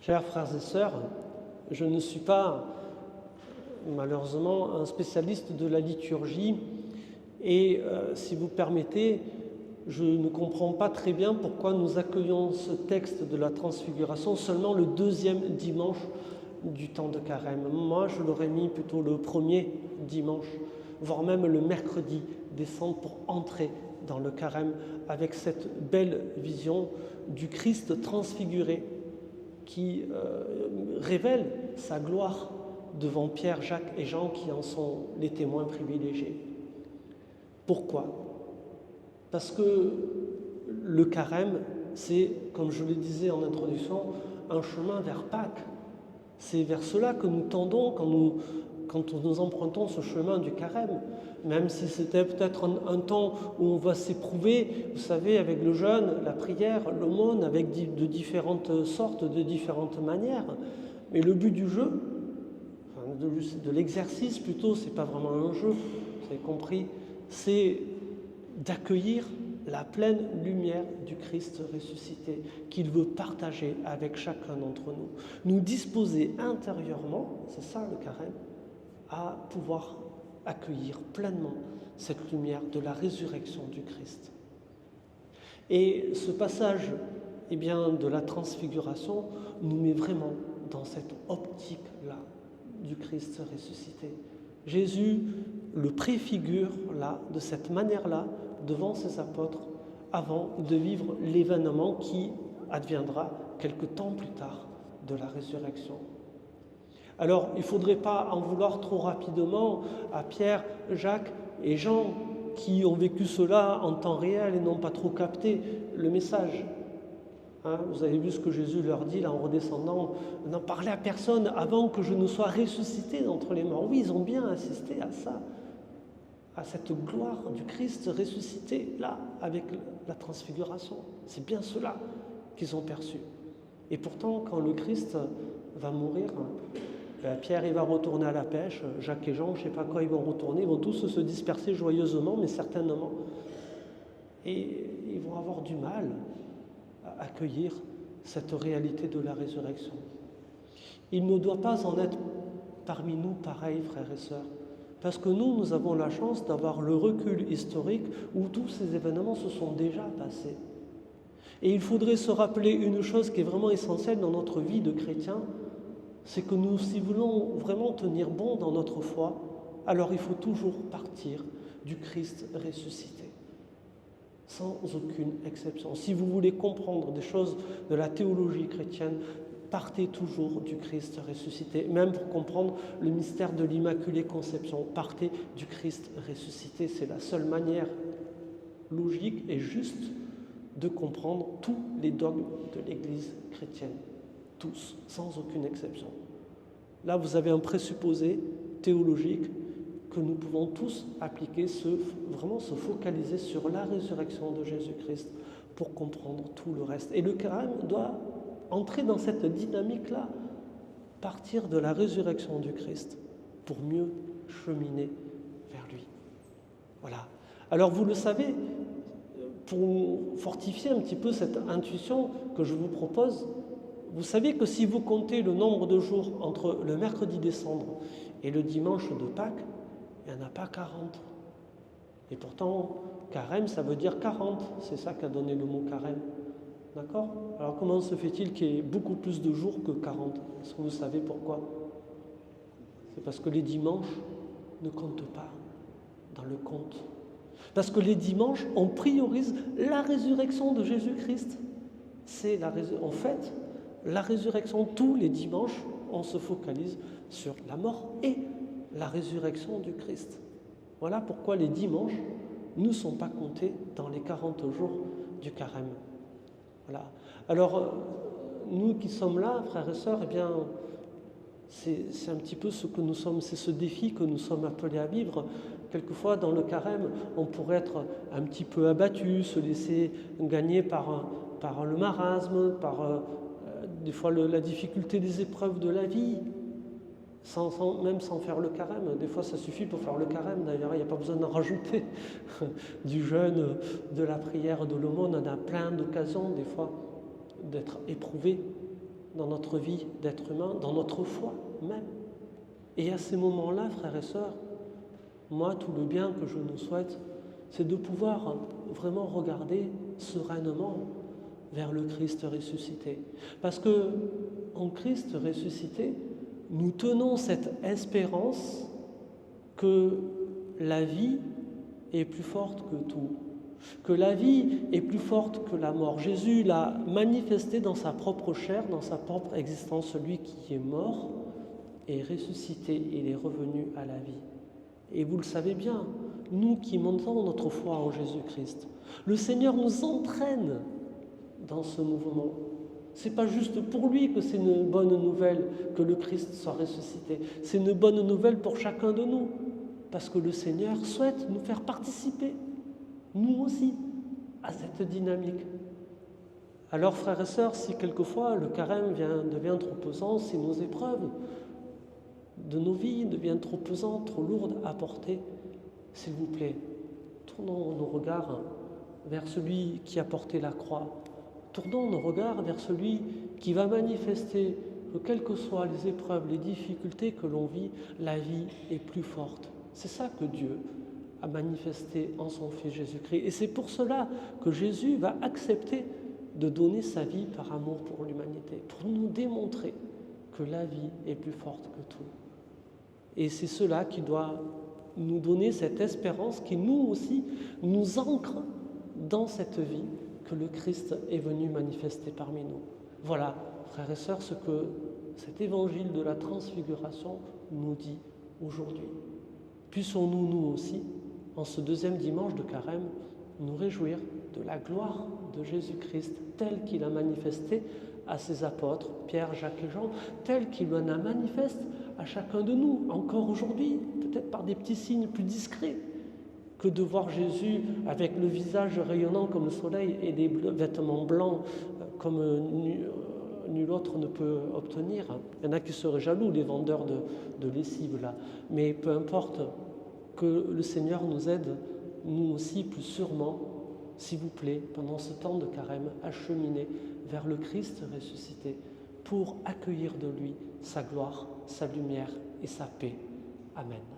Chers frères et sœurs, je ne suis pas malheureusement un spécialiste de la liturgie et si vous permettez, je ne comprends pas très bien pourquoi nous accueillons ce texte de la Transfiguration seulement le deuxième dimanche du temps de Carême. Moi, je l'aurais mis plutôt le premier dimanche, voire même le mercredi décembre pour entrer dans le Carême avec cette belle vision du Christ transfiguré qui révèle sa gloire devant Pierre, Jacques et Jean qui en sont les témoins privilégiés. Pourquoi ? Parce que le Carême, c'est, comme je le disais en introduction, un chemin vers Pâques. C'est vers cela que nous tendons quand nous empruntons ce chemin du Carême. Même si c'était peut-être un temps où on va s'éprouver, vous savez, avec le jeûne, la prière, l'aumône, avec de différentes sortes, de différentes manières. Mais le but du jeu, de l'exercice plutôt, c'est pas vraiment un jeu, vous avez compris, c'est d'accueillir la pleine lumière du Christ ressuscité qu'il veut partager avec chacun d'entre nous. Nous disposer intérieurement, c'est ça le Carême, à pouvoir accueillir pleinement cette lumière de la résurrection du Christ. Et ce passage de la transfiguration nous met vraiment dans cette optique-là du Christ ressuscité. Jésus le préfigure là, de cette manière-là, devant ses apôtres, avant de vivre l'événement qui adviendra quelque temps plus tard de la résurrection. Alors, il ne faudrait pas en vouloir trop rapidement à Pierre, Jacques et Jean qui ont vécu cela en temps réel et n'ont pas trop capté le message. Vous avez vu ce que Jésus leur dit là en redescendant, n'en parlez à personne avant que je ne sois ressuscité d'entre les morts. Oui, ils ont bien assisté à ça, à cette gloire du Christ ressuscité là, avec la transfiguration. C'est bien cela qu'ils ont perçu. Et pourtant, quand le Christ va mourir, Pierre il va retourner à la pêche, Jacques et Jean, je ne sais pas quand ils vont retourner, ils vont tous se disperser joyeusement, mais certainement. Et ils vont avoir du mal à accueillir cette réalité de la résurrection. Il ne doit pas en être parmi nous pareil, frères et sœurs, parce que nous avons la chance d'avoir le recul historique où tous ces événements se sont déjà passés. Et il faudrait se rappeler une chose qui est vraiment essentielle dans notre vie de chrétien, c'est que nous, si nous voulons vraiment tenir bon dans notre foi, alors il faut toujours partir du Christ ressuscité, sans aucune exception. Si vous voulez comprendre des choses de la théologie chrétienne, partez toujours du Christ ressuscité. Même pour comprendre le mystère de l'Immaculée Conception, partez du Christ ressuscité. C'est la seule manière logique et juste de comprendre tous les dogmes de l'Église chrétienne. Tous, sans aucune exception. Là, vous avez un présupposé théologique que nous pouvons tous appliquer, vraiment se focaliser sur la résurrection de Jésus-Christ pour comprendre tout le reste. Et le Carême doit entrer dans cette dynamique-là, partir de la résurrection du Christ pour mieux cheminer vers lui. Voilà. Alors vous le savez, pour fortifier un petit peu cette intuition que je vous propose, vous savez que si vous comptez le nombre de jours entre le mercredi décembre et le dimanche de Pâques, il n'y en a pas 40. Et pourtant, carême, ça veut dire 40. C'est ça qu'a donné le mot carême. D'accord ? Alors comment se fait-il qu'il y ait beaucoup plus de jours que 40 ? Est-ce que vous savez pourquoi ? C'est parce que les dimanches ne comptent pas dans le compte. Parce que les dimanches, on priorise la résurrection de Jésus-Christ. C'est en fait, la résurrection, tous les dimanches, on se focalise sur la mort et la résurrection du Christ. Voilà pourquoi les dimanches ne sont pas comptés dans les 40 jours du carême. Voilà. Alors, nous qui sommes là, frères et sœurs, c'est un petit peu ce que nous sommes, c'est ce défi que nous sommes appelés à vivre. Quelquefois, dans le carême, on pourrait être un petit peu abattu, se laisser gagner par le marasme, des fois la difficulté des épreuves de la vie, même sans faire le carême. Des fois, ça suffit pour faire le carême. D'ailleurs, il n'y a pas besoin d'en rajouter. Du jeûne, de la prière, de l'aumône, on a plein d'occasions, des fois, d'être éprouvé. dans notre vie d'être humain, dans notre foi même. Et à ces moments-là, frères et sœurs, moi, tout le bien que je nous souhaite, c'est de pouvoir vraiment regarder sereinement vers le Christ ressuscité. Parce que en Christ ressuscité, nous tenons cette espérance que la vie est plus forte que tout, que la vie est plus forte que la mort. Jésus l'a manifesté dans sa propre chair, dans sa propre existence. Celui qui est mort est ressuscité, il est revenu à la vie. Et vous le savez bien, nous qui montons notre foi en Jésus-Christ, le Seigneur nous entraîne dans ce mouvement. C'est pas juste pour lui que c'est une bonne nouvelle que le Christ soit ressuscité. C'est une bonne nouvelle pour chacun de nous, parce que le Seigneur souhaite nous faire participer, nous aussi, à cette dynamique. Alors, frères et sœurs, si quelquefois le carême devient trop pesant, si nos épreuves de nos vies deviennent trop pesantes, trop lourdes à porter, s'il vous plaît, tournons nos regards vers celui qui a porté la croix. Tournons nos regards vers celui qui va manifester que quelles que soient les épreuves, les difficultés que l'on vit, la vie est plus forte. C'est ça que Dieu a manifesté en son Fils Jésus-Christ. Et c'est pour cela que Jésus va accepter de donner sa vie par amour pour l'humanité, pour nous démontrer que la vie est plus forte que tout. Et c'est cela qui doit nous donner cette espérance qui nous aussi nous ancre dans cette vie que le Christ est venu manifester parmi nous. Voilà, frères et sœurs, ce que cet évangile de la transfiguration nous dit aujourd'hui. Puissions-nous, nous aussi, en ce deuxième dimanche de carême, nous réjouir de la gloire de Jésus-Christ tel qu'il a manifesté à ses apôtres, Pierre, Jacques et Jean, tel qu'il en a manifesté à chacun de nous, encore aujourd'hui, peut-être par des petits signes plus discrets, que de voir Jésus avec le visage rayonnant comme le soleil et des vêtements blancs comme nul autre ne peut obtenir. Il y en a qui seraient jaloux, les vendeurs de lessive là. Mais peu importe, que le Seigneur nous aide, nous aussi plus sûrement, s'il vous plaît, pendant ce temps de carême, à cheminer vers le Christ ressuscité pour accueillir de lui sa gloire, sa lumière et sa paix. Amen.